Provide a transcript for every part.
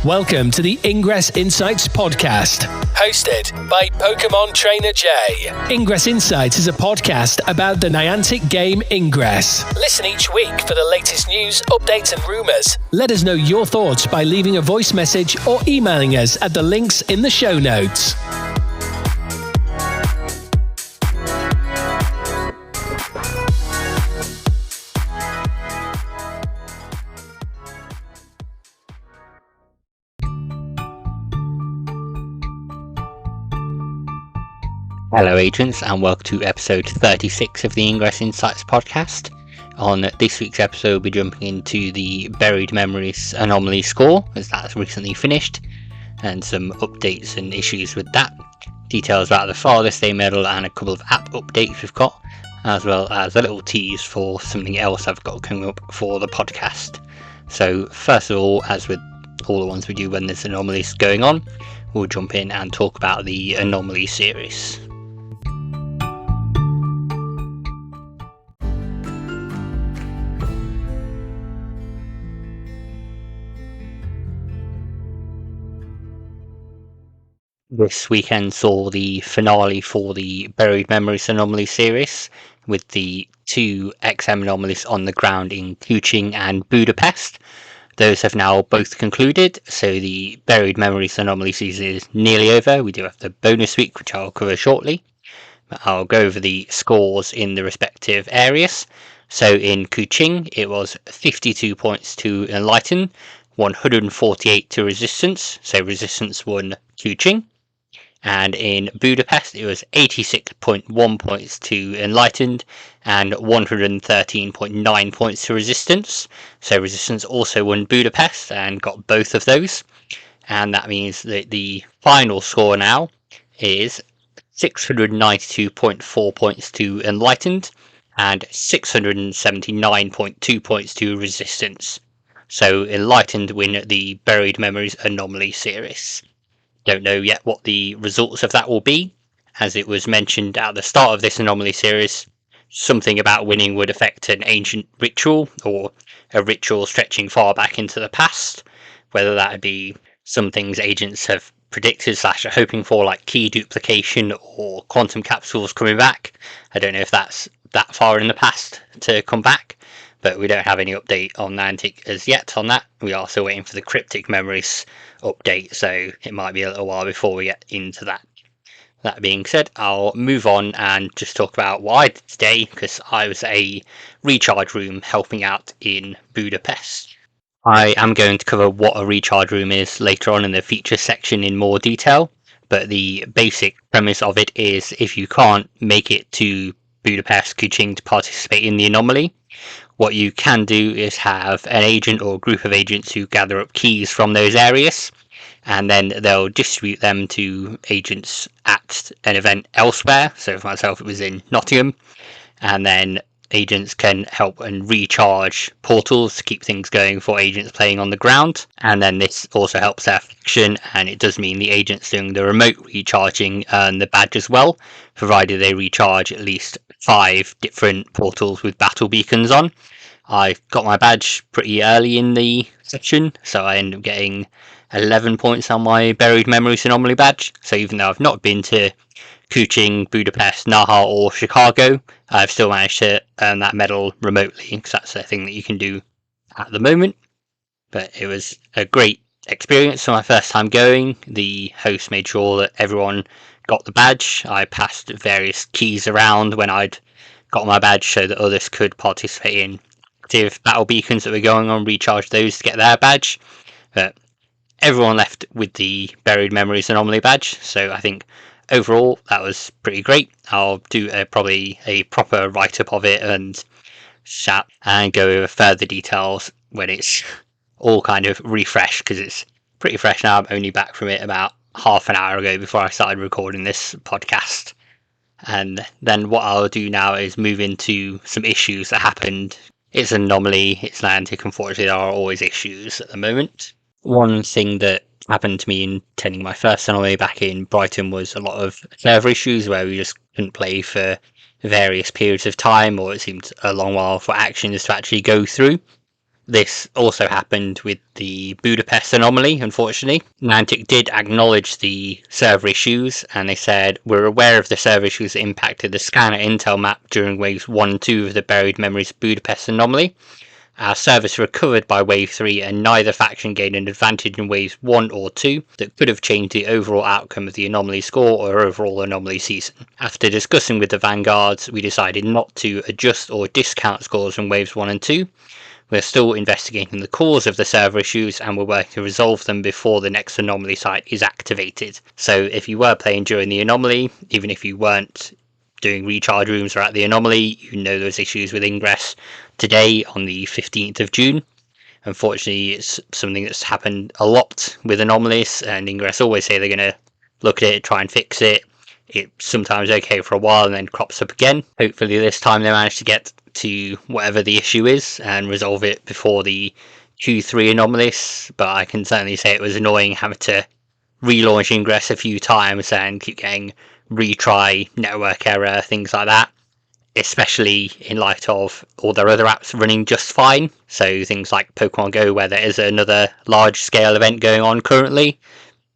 Welcome to the Ingress Insights podcast, hosted by PkmnTrainerJ. Ingress Insights is a podcast about the Niantic game Ingress. Listen each week for the latest news, updates and rumours. Let us know your thoughts by leaving a voice message or emailing us at the links in the show notes. Hello agents, and welcome to episode 36 of the Ingress Insights podcast. On this week's episode we'll be jumping into the Buried Memories Anomaly score, as that's recently finished, and some updates and issues with that. Details about the Father's Day medal and a couple of app updates we've got, as well as a little tease for something else I've got coming up for the podcast. So first of all, as with all the ones we do when there's anomalies going on, we'll jump in and talk about the Anomaly series. This weekend saw the finale for the Buried Memories Anomaly series, with the two XM anomalies on the ground in Kuching and Budapest. Those have now both concluded, so the Buried Memories Anomaly season is nearly over. We do have the bonus week, which I'll cover shortly. But I'll go over the scores in the respective areas. So in Kuching, it was 52 points to Enlighten, 148 to Resistance, so Resistance won Kuching. And in Budapest, it was 86.1 points to Enlightened and 113.9 points to Resistance. So Resistance also won Budapest and got both of those. And that means that the final score now is 692.4 points to Enlightened and 679.2 points to Resistance. So Enlightened win the Buried Memories Anomaly series. Don't know yet what the results of that will be. As it was mentioned at the start of this Anomaly series, something about winning would affect an ancient ritual or a ritual stretching far back into the past, whether that would be some things agents have predicted / are hoping for, like key duplication or quantum capsules coming back. I don't know if that's that far in the past to come back, but we don't have any update on Niantic as yet on that. We are still waiting for the Cryptic Memories update, so it might be a little while before we get into that. That being said, I'll move on and just talk about what I did today, because I was at a recharge room helping out in Budapest. I am going to cover what a recharge room is later on in the features section in more detail, but the basic premise of it is if you can't make it to Budapest, Kuching to participate in the anomaly, what you can do is have an agent or a group of agents who gather up keys from those areas, and then they'll distribute them to agents at an event elsewhere. So for myself, it was in Nottingham, and then agents can help and recharge portals to keep things going for agents playing on the ground. And then this also helps their faction, and it does mean the agents doing the remote recharging earn the badge as well, provided they recharge at least 5 different portals with battle beacons on. I got my badge pretty early in the session, so I ended up getting 11 points on my Buried Memories Anomaly badge. So even though I've not been to Kuching, Budapest, Naha or Chicago, I've still managed to earn that medal remotely, because that's the thing that you can do at the moment. But it was a great experience for my first time going. The host made sure that everyone got the badge. I passed various keys around when I'd got my badge so that others could participate in active battle beacons that were going on, recharge those to get their badge. But everyone left with the Buried Memories Anomaly badge, so I think overall that was pretty great. I'll do probably a proper write-up of it and chat and go over further details when it's all kind of refreshed, because it's pretty fresh now. I'm only back from it about half an hour ago before I started recording this podcast. And then what I'll do now is move into some issues that happened. It's an anomaly, it's Niantic, unfortunately there are always issues at the moment. One thing that happened to me in attending my first anomaly back in Brighton was a lot of server issues where we just couldn't play for various periods of time, or it seemed a long while for actions to actually go through. This also happened with the Budapest anomaly, unfortunately. Niantic did acknowledge the server issues, and they said, "We're aware of the server issues that impacted the scanner intel map during waves 1 and 2 of the Buried Memories Budapest anomaly. Our service recovered by wave 3, and neither faction gained an advantage in waves 1 or 2 that could have changed the overall outcome of the anomaly score or overall anomaly season. After discussing with the Vanguards, we decided not to adjust or discount scores from waves 1 and 2. We're still investigating the cause of the server issues, and we're working to resolve them before the next anomaly site is activated." So if you were playing during the anomaly, even if you weren't doing recharge rooms or at the anomaly, you know those issues with Ingress today on the 15th of June. Unfortunately, it's something that's happened a lot with anomalies, and Ingress always say they're going to look at it, try and fix it. It's sometimes okay for a while and then crops up again. Hopefully this time they manage to get to whatever the issue is and resolve it before the Q3 anomalies, but I can certainly say it was annoying having to relaunch Ingress a few times and keep getting retry, network error, things like that, especially in light of all their other apps running just fine. So things like Pokemon Go, where there is another large scale event going on currently,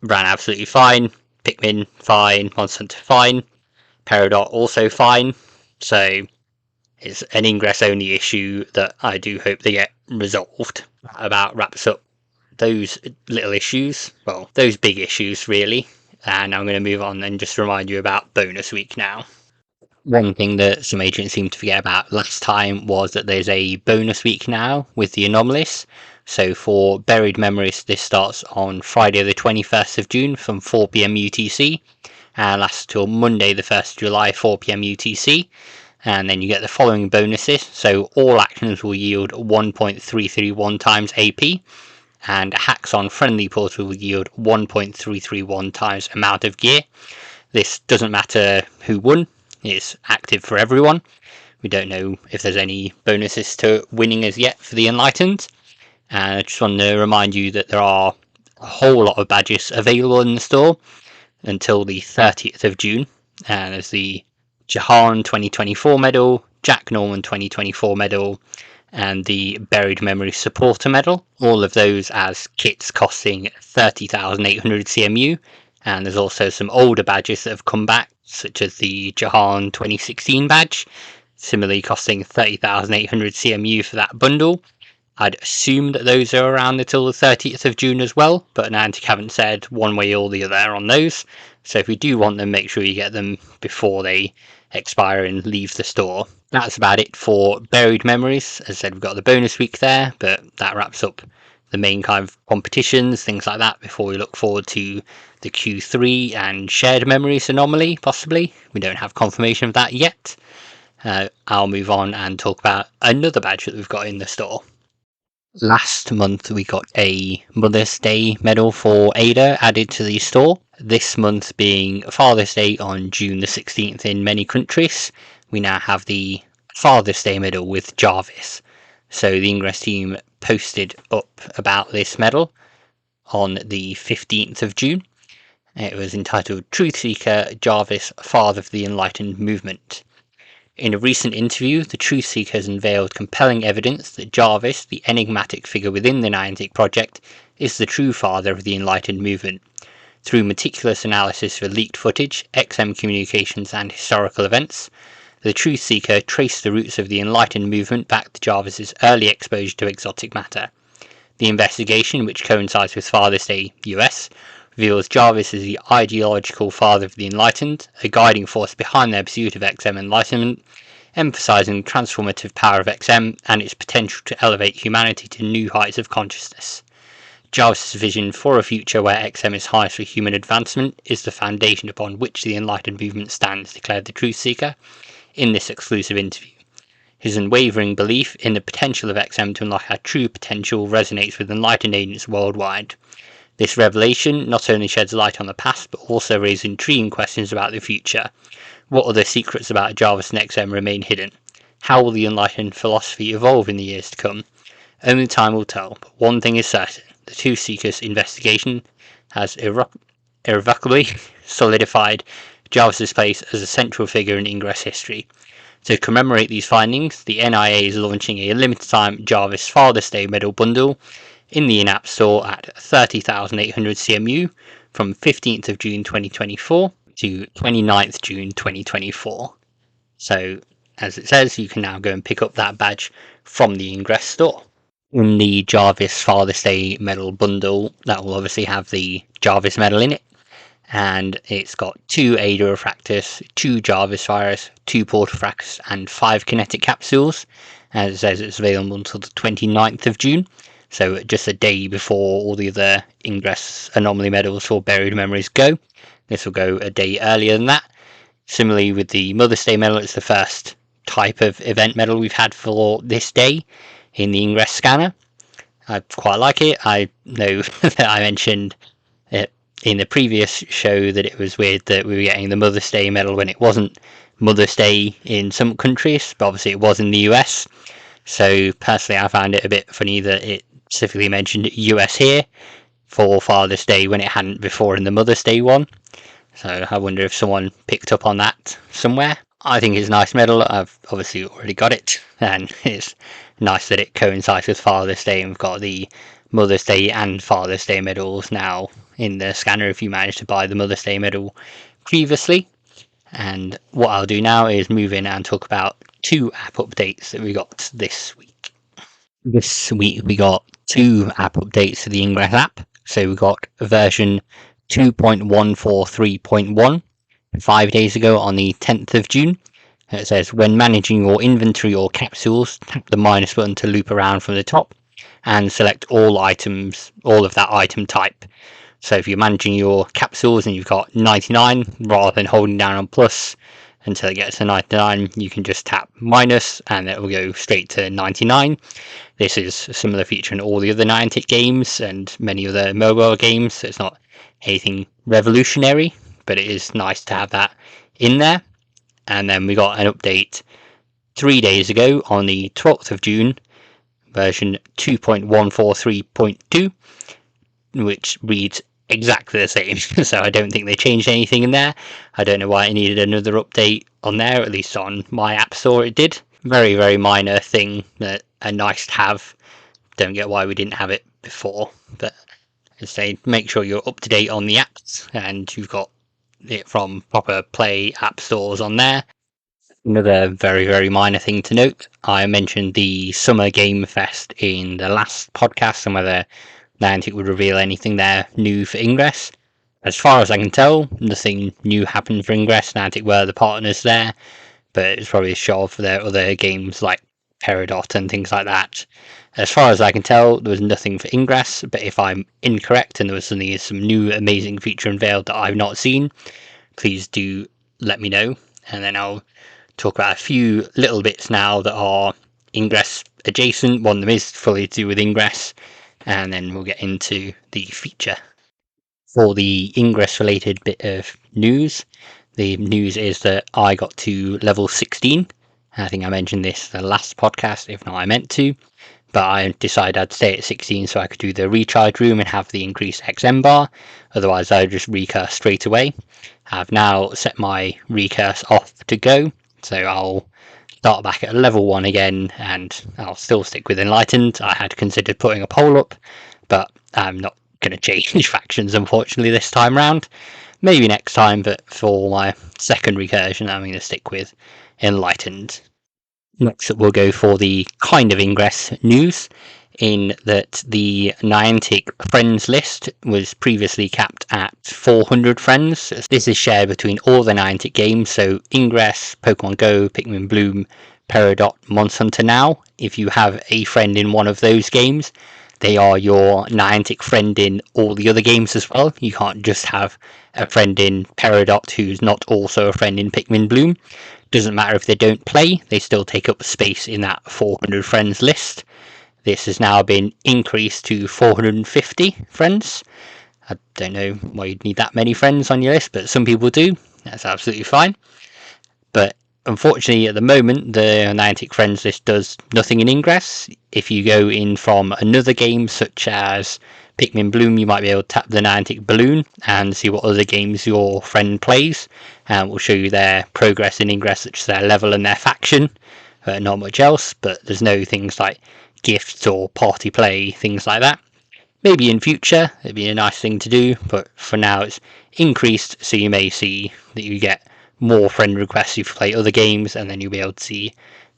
ran absolutely fine. Pikmin fine, Monster Hunter fine, Peridot also fine. So it's an Ingress only issue that I do hope they get resolved. That about wraps up those little issues, well, those big issues really, and I'm going to move on and just remind you about bonus week now. One thing that some agents seemed to forget about last time was that there's a bonus week now with the anomalies. So for Buried Memories, this starts on Friday the 21st of June from 4 PM UTC and lasts till Monday the 1st of July 4 PM UTC. And then you get the following bonuses. So all actions will yield 1.331 times AP, and hacks on friendly portal will yield 1.331 times amount of gear. This doesn't matter who won, it's active for everyone. We don't know if there's any bonuses to winning as yet for the Enlightened. And I just want to remind you that there are a whole lot of badges available in the store until the 30th of June. And there's the Jahan 2024 medal, Jack Norman 2024 medal, and the Buried Memory Supporter medal. All of those as kits costing 30,800 CMU. And there's also some older badges that have come back, such as the Jahan 2016 badge, similarly costing 30,800 CMU for that bundle. I'd assume that those are around until the 30th of June as well, but Niantic haven't said one way or the other on those. So if you do want them, make sure you get them before they expire and leave the store. That's about it for Buried Memories. As I said, we've got the bonus week there, but that wraps up the main kind of competitions, things like that, before we look forward to the Q3 and Shared Memories anomaly, possibly. We don't have confirmation of that yet. I'll move on and talk about another badge that we've got in the store. Last month we got a Mother's Day medal for Ada added to the store. This month being Father's Day on June the 16th in many countries, we now have the Father's Day medal with Jarvis. So the Ingress team posted up about this medal on the 15th of June. It was entitled Truth Seeker, Jarvis, Father of the Enlightened Movement. In a recent interview, the Truth Seeker has unveiled compelling evidence that Jarvis, the enigmatic figure within the Niantic project, is the true father of the Enlightened Movement. Through meticulous analysis of leaked footage, XM communications and historical events, the Truth Seeker traced the roots of the Enlightened Movement back to Jarvis's early exposure to exotic matter. The investigation, which coincides with Father's Day US, reveals Jarvis as the ideological father of the Enlightened, a guiding force behind their pursuit of XM enlightenment, emphasizing the transformative power of XM and its potential to elevate humanity to new heights of consciousness. Jarvis' vision for a future where XM is highest for human advancement is the foundation upon which the Enlightened Movement stands, declared the Truth Seeker in this exclusive interview. His unwavering belief in the potential of XM to unlock our true potential resonates with enlightened agents worldwide. This revelation not only sheds light on the past, but also raises intriguing questions about the future. What other secrets about Jarvis and XM remain hidden? How will the enlightened philosophy evolve in the years to come? Only time will tell, but one thing is certain. The Truth Seekers' investigation has irrevocably solidified Jarvis' place as a central figure in Ingress history. To commemorate these findings, the NIA is launching a limited time Jarvis Father's Day medal bundle in the in-app store at 30,800 CMU from 15th of June 2024 to 29th June 2024. So, as it says, you can now go and pick up that badge from the Ingress store. In the Jarvis Father's Day medal bundle, that will obviously have the Jarvis medal in it, and it's got 2 Ada Refractors, 2 Jarvis Virus, 2 Portafrax, and 5 Kinetic Capsules. As it says, it's available until the 29th of June, so just a day before all the other Ingress Anomaly medals for Buried Memories go. This will go a day earlier than that. Similarly with the Mother's Day medal, it's the first type of event medal we've had for this day in the Ingress scanner. I quite like it. I know that I mentioned it in the previous show that it was weird that we were getting the Mother's Day medal when it wasn't Mother's Day in some countries, but obviously it was in the US. So personally I found it a bit funny that it specifically mentioned US here for Father's Day when it hadn't before in the Mother's Day one. So I wonder if someone picked up on that somewhere. I think it's a nice medal. I've obviously already got it, and it's nice that it coincides with Father's Day, and we've got the Mother's Day and Father's Day medals now in the scanner if you managed to buy the Mother's Day medal previously. And what I'll do now is move in and talk about 2 app updates that we got this week. This week we got 2 app updates to the Ingress app. So we got version 2.143.1 5 days ago on the 10th of June. It says, when managing your inventory or capsules, tap the minus button to loop around from the top and select all items, all of that item type. So if you're managing your capsules and you've got 99, rather than holding down on plus until it gets to 99, you can just tap minus and it will go straight to 99. This is a similar feature in all the other Niantic games and many other mobile games, so it's not anything revolutionary, but it is nice to have that in there. And then we got an update 3 days ago on the 12th of June, version 2.143.2, which reads exactly the same. So I don't think they changed anything in there. I don't know why it needed another update on there, at least on my app store it did. Very, very minor thing that a nice to have. Don't get why we didn't have it before, but as I say, make sure you're up to date on the apps and you've got it from proper Play app stores on there. Another very, very minor thing to note, I mentioned the Summer Game Fest in the last podcast and whether Niantic would reveal anything there new for Ingress. As far as I can tell, nothing new happened for Ingress. Niantic were the partners there, but it's probably a show for their other games like Peridot and things like that. As far as I can tell, there was nothing for Ingress, but if I'm incorrect and there was suddenly some new amazing feature unveiled that I've not seen, please do let me know, and then I'll talk about a few little bits now that are Ingress adjacent. One of them is fully to do with Ingress, and then we'll get into the feature. For the Ingress related bit of news, the news is that I got to level 16. I think I mentioned this the last podcast, if not I meant to, but I decided I'd stay at 16 so I could do the recharge room and have the increased XM bar, otherwise I'd just recurse straight away. I've now set my recurse off to go, so I'll start back at level 1 again and I'll still stick with Enlightened. I had considered putting a poll up, but I'm not going to change factions unfortunately this time round. Maybe next time, but for my second recursion I'm going to stick with Enlightened. Next up we'll go for the kind of Ingress news, in that the Niantic friends list was previously capped at 400 friends. This is shared between all the Niantic games, so Ingress, Pokemon Go, Pikmin Bloom, Peridot, Monster Hunter Now. If you have a friend in one of those games, they are your Niantic friend in all the other games as well. You can't just have a friend in Peridot who's not also a friend in Pikmin Bloom. Doesn't matter if they don't play, they still take up space in that 400 friends list. This has now been increased to 450 friends. I don't know why you'd need that many friends on your list, but some people do. That's absolutely fine. But unfortunately, at the moment, the Niantic friends list does nothing in Ingress. If you go in from another game, such as Pikmin Bloom, you might be able to tap the Niantic balloon and see what other games your friend plays, and will show you their progress in Ingress, such as their level and their faction. Not much else, but there's no things like gifts or party play, things like that. Maybe in future it'd be a nice thing to do, but for now it's increased, so you may see that you get more friend requests if you play other games, and then you'll be able to see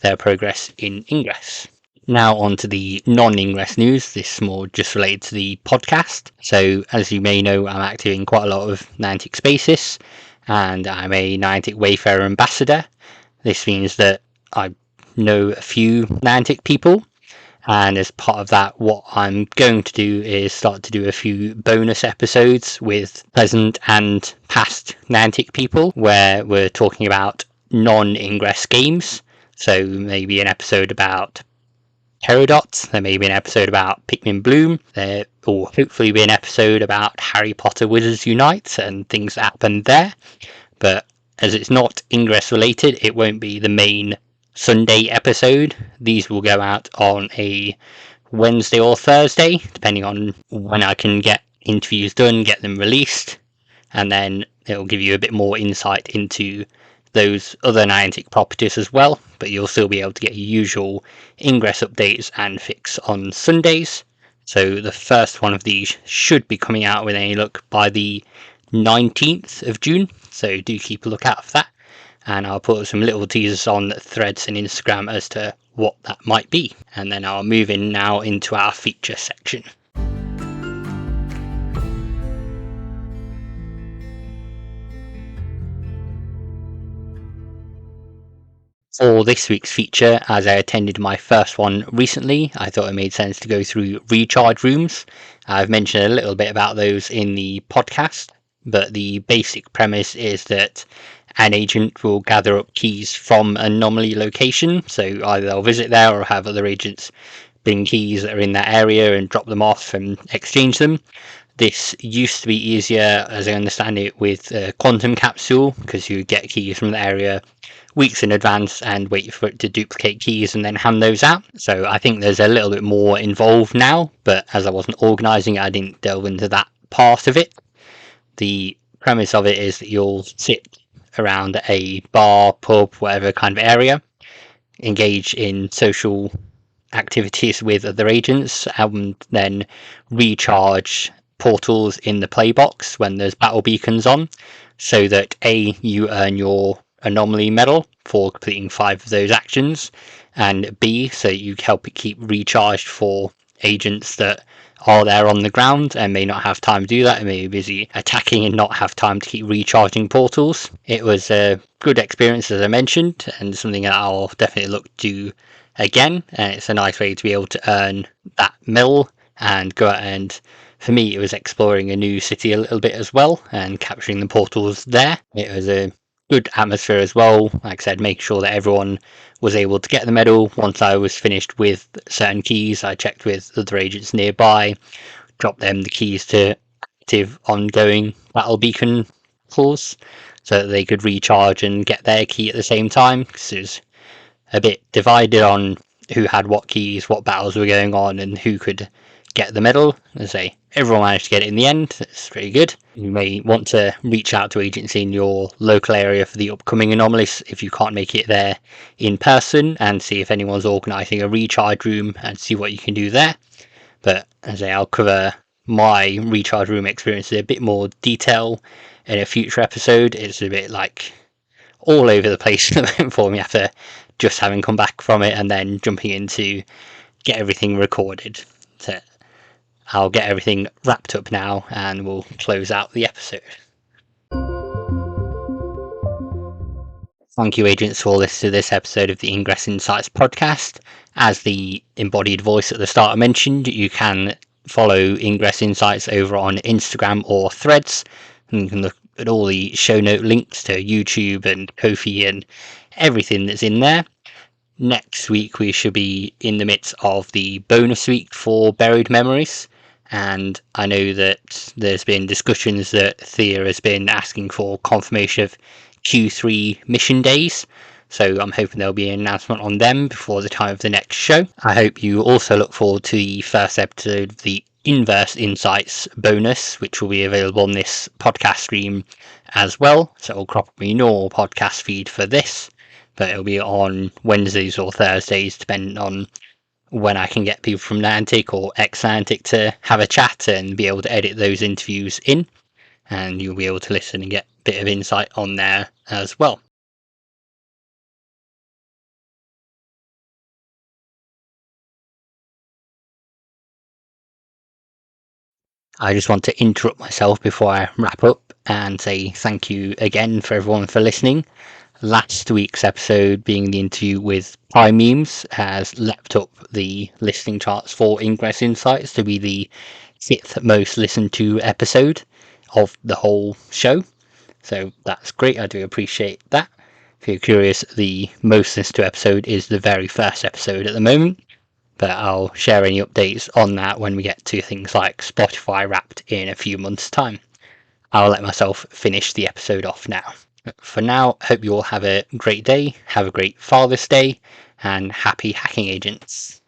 their progress in Ingress. Now on to the non-Ingress news. This is more just related to the podcast. So as you may know, I'm active in quite a lot of Niantic spaces, and I'm a Niantic Wayfarer ambassador. This means that I know a few Niantic people, and as part of that, what I'm going to do is start to do a few bonus episodes with present and past Niantic people, where we're talking about non-Ingress games. So maybe an episode about Peridot, there may be an episode about Pikmin Bloom, there will hopefully be an episode about Harry Potter Wizards Unite and things that happened there. But as it's not Ingress related, it won't be the main Sunday episode. These will go out on a Wednesday or Thursday, depending on when I can get interviews done, get them released, and then it'll give you a bit more insight into those other Niantic properties as well, but you'll still be able to get your usual Ingress updates and fix on Sundays. So the first one of these should be coming out with any luck by the 19th of June, so do keep a lookout for that, and I'll put some little teasers on Threads and Instagram as to what that might be. And then I'll move in now into our feature section. For this week's feature, as I attended my first one recently, I thought it made sense to go through recharge rooms. I've mentioned a little bit about those in the podcast, but the basic premise is that an agent will gather up keys from an anomaly location, so either they'll visit there or have other agents bring keys that are in that area and drop them off and exchange them. This used to be easier, as I understand it, with Quantum Capsule, because you get keys from the area weeks in advance and wait for it to duplicate keys and then hand those out. So I think there's a little bit more involved now, but as I wasn't organising it, I didn't delve into that part of it. The premise of it is that you'll sit around a bar, pub, whatever kind of area, engage in social activities with other agents, and then recharge portals in the playbox when there's battle beacons on, so that A, you earn your anomaly medal for completing 5 of those actions, and B, so you help it keep recharged for agents that are there on the ground and may not have time to do that and may be busy attacking and not have time to keep recharging portals. It was a good experience, as I mentioned, and something that I'll definitely look to again, and it's a nice way to be able to earn that medal and go out, and for me it was exploring a new city a little bit as well and capturing the portals there. It was a good atmosphere as well. Like I said, make sure that everyone was able to get the medal. Once I was finished with certain keys, I checked with other agents nearby, dropped them the keys to active ongoing battle beacon calls so that they could recharge and get their key at the same time, because it was a bit divided on who had what keys, what battles were going on, and who could get the medal. As I say, everyone managed to get it in the end. It's pretty good. You may want to reach out to agents in your local area for the upcoming anomalies if you can't make it there in person, and see if anyone's organising a recharge room and see what you can do there. But as I say, I'll cover my recharge room experience in a bit more detail in a future episode. It's a bit like all over the place for me after just having come back from it and then jumping in to get everything recorded. So I'll get everything wrapped up now and we'll close out the episode. Thank you, agents, for listening to this episode of the Ingress Insights podcast. As the embodied voice at the start I mentioned, you can follow Ingress Insights over on Instagram or Threads, and you can look at all the show note links to YouTube and Ko-fi and everything that's in there. Next week we should be in the midst of the bonus week for Buried Memories, and I know that there's been discussions that Thea has been asking for confirmation of Q3 mission days, so I'm hoping there'll be an announcement on them before the time of the next show. I hope you also look forward to the first episode of the Inverse Insights bonus, which will be available on this podcast stream as well. So it'll crop up in your podcast feed for this, but it'll be on Wednesdays or Thursdays, depending on when I can get people from Niantic or ex-Niantic to have a chat and be able to edit those interviews in, and you'll be able to listen and get a bit of insight on there as well. I just want to interrupt myself before I wrap up and say thank you again for everyone for listening. Last week's episode, being the interview with PkmnTrainerJ, has leapt up the listening charts for Ingress Insights to be the 5th most listened to episode of the whole show. So that's great. I do appreciate that. If you're curious, the most listened to episode is the very first episode at the moment, but I'll share any updates on that when we get to things like Spotify Wrapped in a few months' time. I'll let myself finish the episode off now. For now, hope you all have a great day, have a great Father's Day, and happy hacking agents.